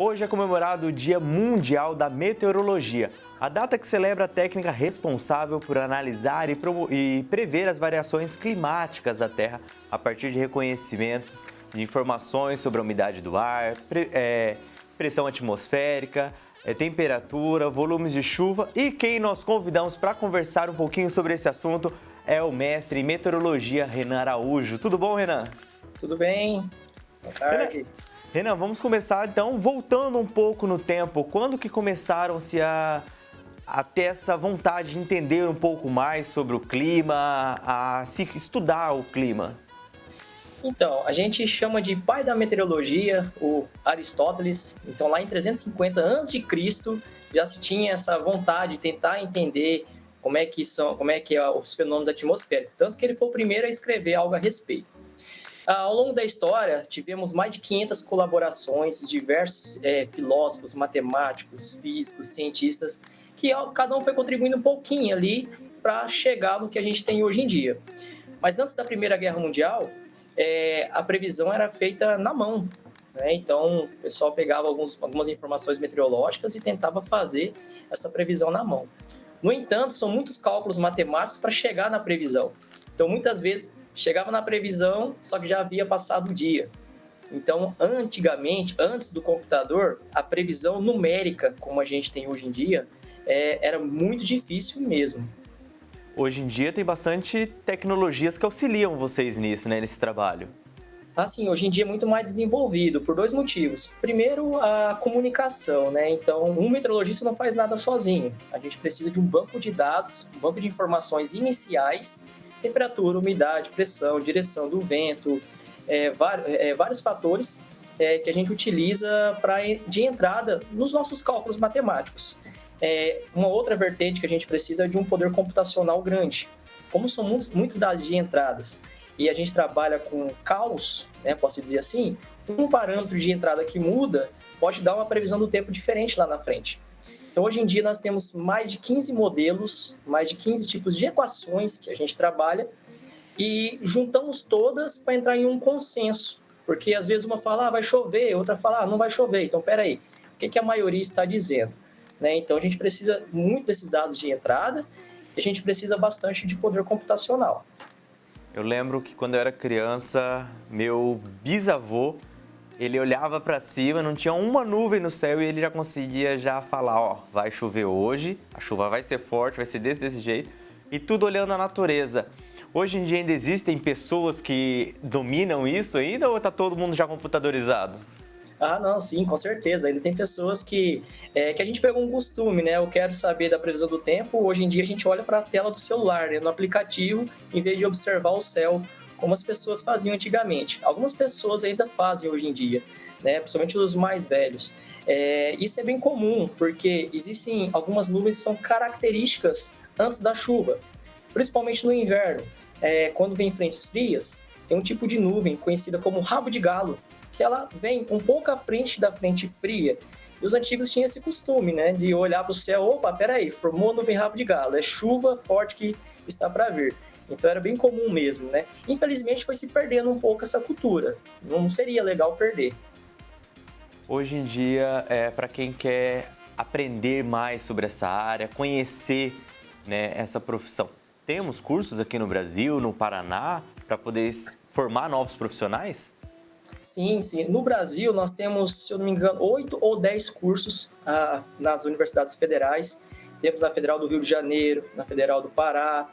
Hoje é comemorado o Dia Mundial da Meteorologia, a data que celebra a técnica responsável por analisar e prever as variações climáticas da Terra a partir de reconhecimentos de informações sobre a umidade do ar, pressão atmosférica, temperatura, volumes de chuva. E quem nós convidamos para conversar um pouquinho sobre esse assunto é o mestre em meteorologia, Renan Araújo. Tudo bom, Renan? Tudo bem? Boa tarde. Renan, vamos começar então voltando um pouco no tempo. Quando que começaram-se a ter essa vontade de entender um pouco mais sobre o clima, a se estudar o clima? Então, a gente chama de pai da meteorologia, o Aristóteles. Então, lá em 350 a.C., já se tinha essa vontade de tentar entender como é que os fenômenos atmosféricos. Tanto que ele foi o primeiro a escrever algo a respeito. Ao longo da história, tivemos mais de 500 colaborações de diversos filósofos, matemáticos, físicos, cientistas, que cada um foi contribuindo um pouquinho ali para chegar no que a gente tem hoje em dia. Mas antes da Primeira Guerra Mundial, a previsão era feita na mão, né? Então, o pessoal pegava algumas informações meteorológicas e tentava fazer essa previsão na mão. No entanto, são muitos cálculos matemáticos para chegar na previsão. Então, muitas vezes, chegava na previsão, só que já havia passado o dia. Então, antigamente, antes do computador, a previsão numérica, como a gente tem hoje em dia, era muito difícil mesmo. Hoje em dia tem bastante tecnologias que auxiliam vocês nisso, né, nesse trabalho. Assim, hoje em dia é muito mais desenvolvido por dois motivos. Primeiro, a comunicação, né? Então, um meteorologista não faz nada sozinho. A gente precisa de um banco de dados, um banco de informações iniciais, temperatura, umidade, pressão, direção do vento, vários fatores que a gente utiliza de entrada nos nossos cálculos matemáticos. Uma outra vertente que a gente precisa é de um poder computacional grande. Como são muitos dados de entradas e a gente trabalha com caos, né, posso dizer assim, um parâmetro de entrada que muda pode dar uma previsão do tempo diferente lá na frente. Então, hoje em dia, nós temos mais de 15 modelos, mais de 15 tipos de equações que a gente trabalha e juntamos todas para entrar em um consenso. Porque, às vezes, uma fala, vai chover, outra fala, não vai chover. Então, peraí, o que a maioria está dizendo? Né? Então, a gente precisa muito desses dados de entrada e a gente precisa bastante de poder computacional. Eu lembro que quando eu era criança, meu bisavô, ele olhava para cima, não tinha uma nuvem no céu e ele já conseguia falar, vai chover hoje, a chuva vai ser forte, vai ser desse jeito, e tudo olhando a natureza. Hoje em dia ainda existem pessoas que dominam isso ainda ou está todo mundo já computadorizado? Ah, não, sim, com certeza. Ainda tem pessoas que a gente pegou um costume, né? Eu quero saber da previsão do tempo. Hoje em dia a gente olha para a tela do celular, né? No aplicativo, em vez de observar o céu, como as pessoas faziam antigamente. Algumas pessoas ainda fazem hoje em dia, né? Principalmente os mais velhos. Isso é bem comum, porque existem algumas nuvens que são características antes da chuva, principalmente no inverno. Quando vem frentes frias, tem um tipo de nuvem conhecida como rabo de galo, que ela vem um pouco à frente da frente fria. E os antigos tinham esse costume, né, de olhar para o céu, opa, peraí, formou nuvem rabo de galo, é chuva forte que está para vir. Então era bem comum mesmo, né? Infelizmente foi se perdendo um pouco essa cultura. Não seria legal perder. Hoje em dia, para quem quer aprender mais sobre essa área, conhecer, né, essa profissão, temos cursos aqui no Brasil, no Paraná, para poder formar novos profissionais? Sim, sim. No Brasil, nós temos, se eu não me engano, 8 ou 10 cursos nas universidades federais. Temos na Federal do Rio de Janeiro, na Federal do Pará,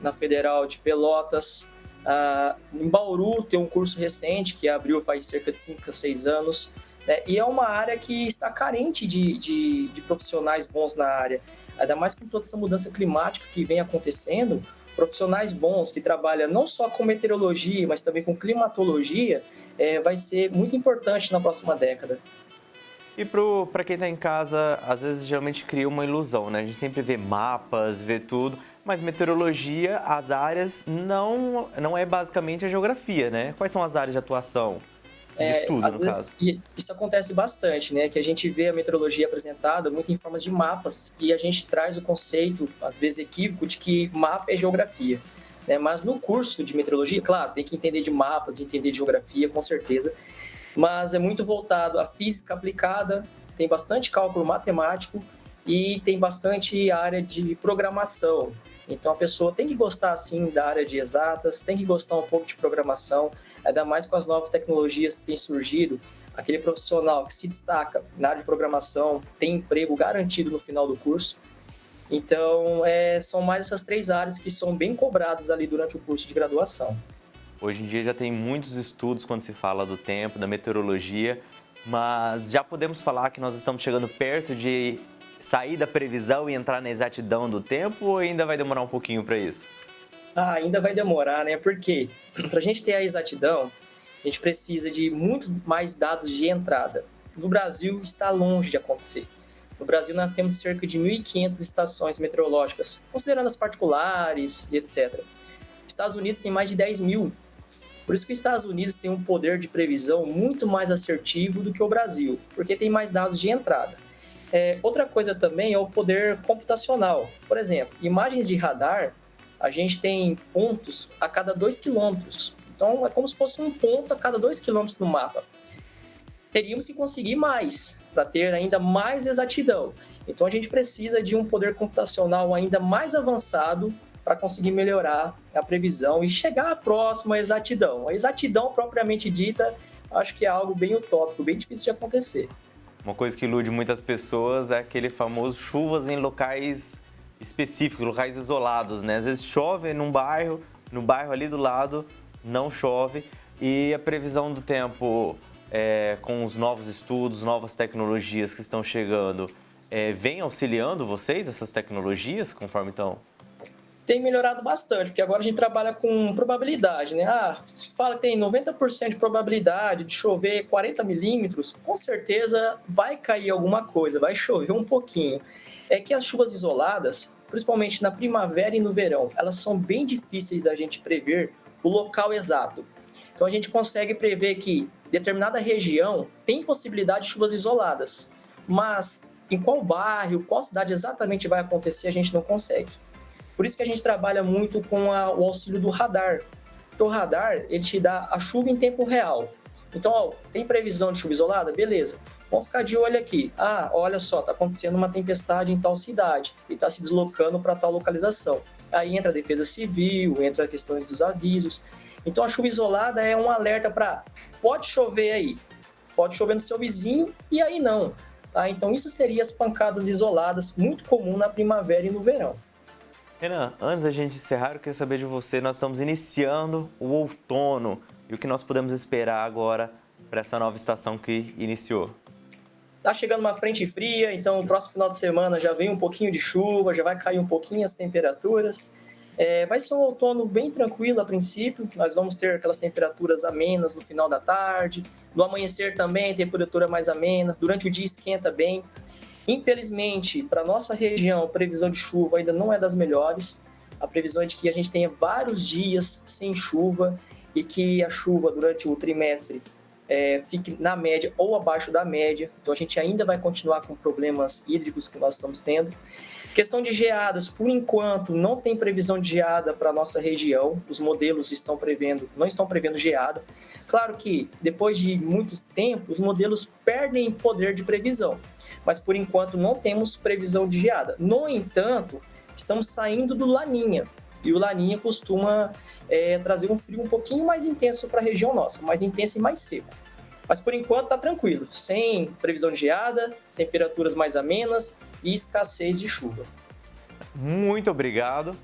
na Federal de Pelotas. Em Bauru tem um curso recente que abriu faz cerca de 5 a 6 anos. Né? E é uma área que está carente de profissionais bons na área. Ainda mais com toda essa mudança climática que vem acontecendo, profissionais bons que trabalham não só com meteorologia, mas também com climatologia, vai ser muito importante na próxima década. E para quem está em casa, às vezes geralmente cria uma ilusão, né? A gente sempre vê mapas, vê tudo, mas meteorologia, as áreas não é basicamente a geografia, né? Quais são as áreas de atuação? De estudo, no caso. E isso acontece bastante, né? Que a gente vê a meteorologia apresentada muito em formas de mapas e a gente traz o conceito, às vezes equívoco, de que mapa é geografia. Né? Mas no curso de meteorologia, claro, tem que entender de mapas, entender de geografia, com certeza. mas é muito voltado à física aplicada, tem bastante cálculo matemático e tem bastante área de programação. Então a pessoa tem que gostar assim da área de exatas, tem que gostar um pouco de programação, ainda mais com as novas tecnologias que têm surgido. Aquele profissional que se destaca na área de programação tem emprego garantido no final do curso. Então, são mais essas 3 áreas que são bem cobradas ali durante o curso de graduação. Hoje em dia já tem muitos estudos quando se fala do tempo, da meteorologia, mas já podemos falar que nós estamos chegando perto de sair da previsão e entrar na exatidão do tempo, ou ainda vai demorar um pouquinho para isso? Ainda vai demorar, né? Porque para a gente ter a exatidão, a gente precisa de muitos mais dados de entrada. No Brasil, está longe de acontecer. No Brasil, nós temos cerca de 1.500 estações meteorológicas, considerando as particulares e etc. Estados Unidos tem mais de 10 mil. Por isso que os Estados Unidos tem um poder de previsão muito mais assertivo do que o Brasil, porque tem mais dados de entrada. Outra coisa também é o poder computacional. Por exemplo, imagens de radar, a gente tem pontos a cada 2 quilômetros. Então, é como se fosse um ponto a cada 2 quilômetros no mapa. Teríamos que conseguir mais, para ter ainda mais exatidão. Então, a gente precisa de um poder computacional ainda mais avançado para conseguir melhorar a previsão e chegar à próxima exatidão. A exatidão propriamente dita, acho que é algo bem utópico, bem difícil de acontecer. Uma coisa que ilude muitas pessoas é aquele famoso chuvas em locais específicos, locais isolados, né? Às vezes chove no bairro ali do lado não chove, e a previsão do tempo, com os novos estudos, novas tecnologias que estão chegando, vem auxiliando vocês, essas tecnologias, conforme estão? Tem melhorado bastante, porque agora a gente trabalha com probabilidade, né? Se fala que tem 90% de probabilidade de chover 40 milímetros, com certeza vai cair alguma coisa, vai chover um pouquinho. É que as chuvas isoladas, principalmente na primavera e no verão, elas são bem difíceis da gente prever o local exato. Então a gente consegue prever que determinada região tem possibilidade de chuvas isoladas, mas em qual bairro, qual cidade exatamente vai acontecer, a gente não consegue. Por isso que a gente trabalha muito com o auxílio do radar. Porque o radar, ele te dá a chuva em tempo real. Então, tem previsão de chuva isolada? Beleza. Vamos ficar de olho aqui. Olha só, está acontecendo uma tempestade em tal cidade e está se deslocando para tal localização. Aí entra a defesa civil, entra questões dos avisos. Então, a chuva isolada é um alerta para pode chover aí, pode chover no seu vizinho e aí não. Tá? Então, isso seria as pancadas isoladas, muito comum na primavera e no verão. Renan, antes da gente encerrar, eu queria saber de você, nós estamos iniciando o outono e o que nós podemos esperar agora para essa nova estação que iniciou? Tá chegando uma frente fria, então o próximo final de semana já vem um pouquinho de chuva, já vai cair um pouquinho as temperaturas. Vai ser um outono bem tranquilo a princípio, nós vamos ter aquelas temperaturas amenas no final da tarde, no amanhecer também temperatura mais amena, durante o dia esquenta bem. Infelizmente, para nossa região, a previsão de chuva ainda não é das melhores. A previsão é de que a gente tenha vários dias sem chuva e que a chuva durante o trimestre fique na média ou abaixo da média. Então, a gente ainda vai continuar com problemas hídricos que nós estamos tendo. Questão de geadas, por enquanto, não tem previsão de geada para a nossa região. Os modelos não estão prevendo geada. Claro que, depois de muito tempo, os modelos perdem poder de previsão. Mas, por enquanto, não temos previsão de geada. No entanto, estamos saindo do Laninha. E o Laninha costuma trazer um frio um pouquinho mais intenso para a região nossa, mais intenso e mais seco. Mas, por enquanto, está tranquilo, sem previsão de geada, temperaturas mais amenas e escassez de chuva. Muito obrigado.